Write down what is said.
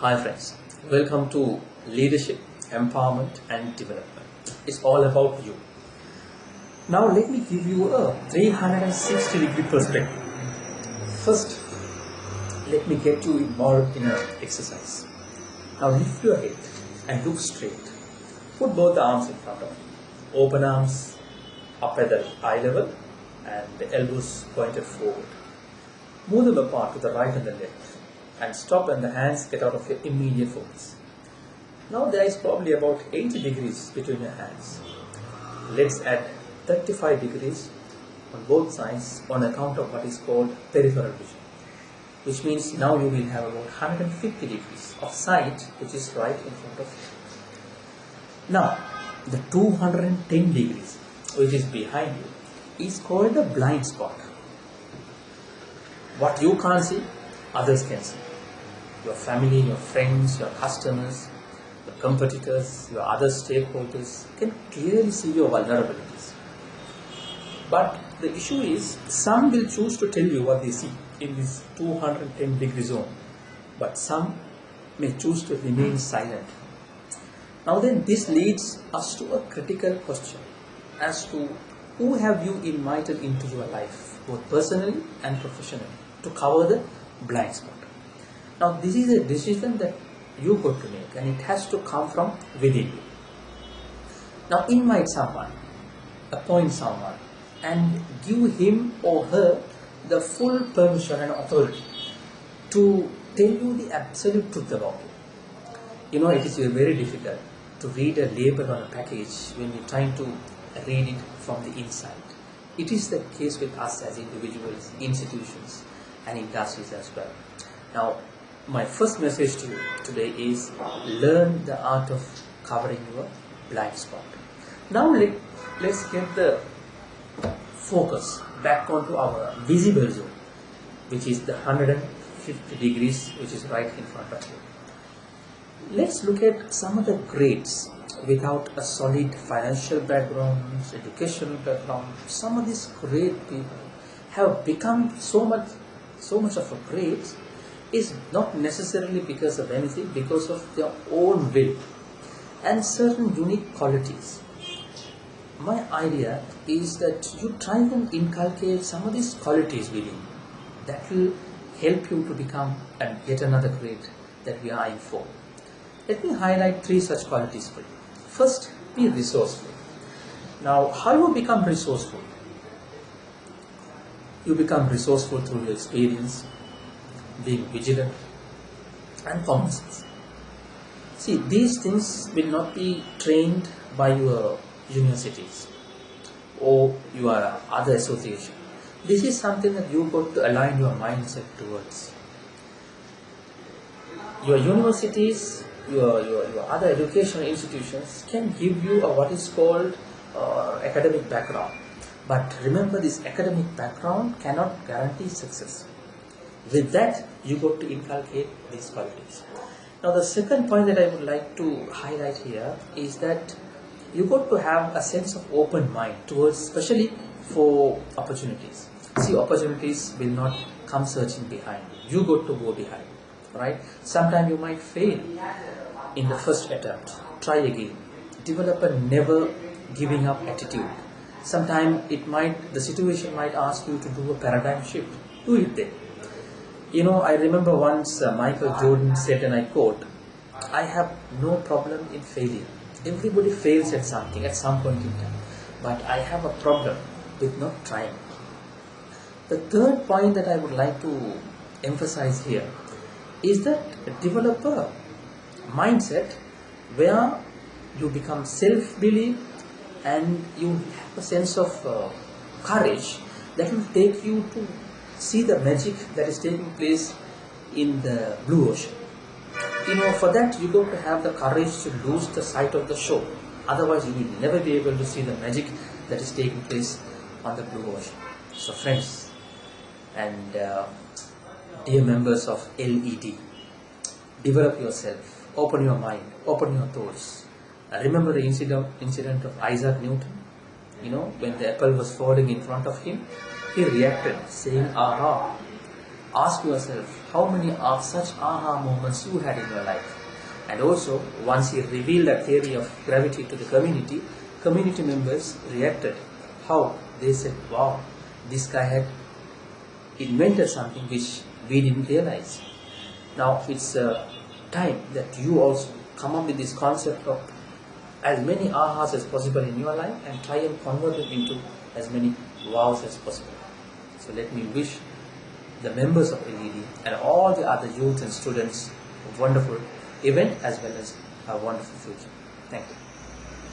Hi friends, welcome to Leadership, Empowerment and Development. It's all about you. Now let me give you a 360-degree perspective. First, let me get you involved in an exercise. Now lift your head and look straight. Put both the arms in front of you. Open arms up at the eye level and the elbows pointed forward. Move them apart to the right and the left. And stop when the hands get out of your immediate focus. Now there is probably about 80 degrees between your hands. Let's add 35 degrees on both sides on account of what is called peripheral vision, which means now you will have about 150 degrees of sight which is right in front of you. Now the 210 degrees which is behind you is called a blind spot. What you can't see, others can see. Your family, your friends, your customers, your competitors, your other stakeholders can clearly see your vulnerabilities. But the issue is, some will choose to tell you what they see in this 210 degree zone, but some may choose to remain silent. Now then, this leads us to a critical question as to who have you invited into your life, both personally and professionally, to cover the blind spot. Now this is a decision that you got to make, and it has to come from within you. Now invite someone, appoint someone, and give him or her the full permission and authority to tell you the absolute truth about you. It is very difficult to read a label on a package when you're trying to read it from the inside. It is the case with us as individuals, institutions and industries as well. Now my first message to you today is learn the art of covering your blind spot. Now let's get the focus back onto our visible zone, which is the 150 degrees which is right in front of you. Let's look at some of the greats without a solid financial background, educational background. Some of these great people have become so much of a great is not necessarily because of anything, because of their own will and certain unique qualities. My idea is that you try and inculcate some of these qualities within you that will help you to become yet another great that we are eyeing for. Let me highlight 3 such qualities for you. First, be resourceful. Now, how you become resourceful? You become resourceful through your experience, being vigilant and common sense. See, these things will not be trained by your universities or your other association. This is something that you got to align your mindset towards. Your universities, your other educational institutions can give you what is called academic background. But remember, this academic background cannot guarantee success. With that, you got to inculcate these qualities. Now the second point that I would like to highlight here is that you got to have a sense of open mind towards, especially for opportunities. See, opportunities will not come searching behind you. You got to go behind, right? Sometimes you might fail in the first attempt. Try again. Develop a never giving up attitude. Sometimes the situation might ask you to do a paradigm shift. Do it then. I remember once Michael Jordan said, and I quote, "I have no problem in failure. Everybody fails at something at some point in time, but I have a problem with not trying." The third point that I would like to emphasize here is that develop a mindset where you become self-belief and you have a sense of courage that will take you to see the magic that is taking place in the blue ocean. For that you got to have the courage to lose the sight of the shore. Otherwise you will never be able to see the magic that is taking place on the blue ocean. So friends and dear members of LED, develop yourself, open your mind, open your thoughts. Remember the incident of Isaac Newton? When the apple was falling in front of him, he reacted saying, "Aha." Ask yourself how many of such aha moments you had in your life. And also, once he revealed the theory of gravity to the community members reacted. How? They said, wow, this guy had invented something which we didn't realize. Now it's time that you also come up with this concept of as many ahas as possible in your life and try and convert it into as many wows as possible. So let me wish the members of LED and all the other youth and students a wonderful event as well as a wonderful future. Thank you.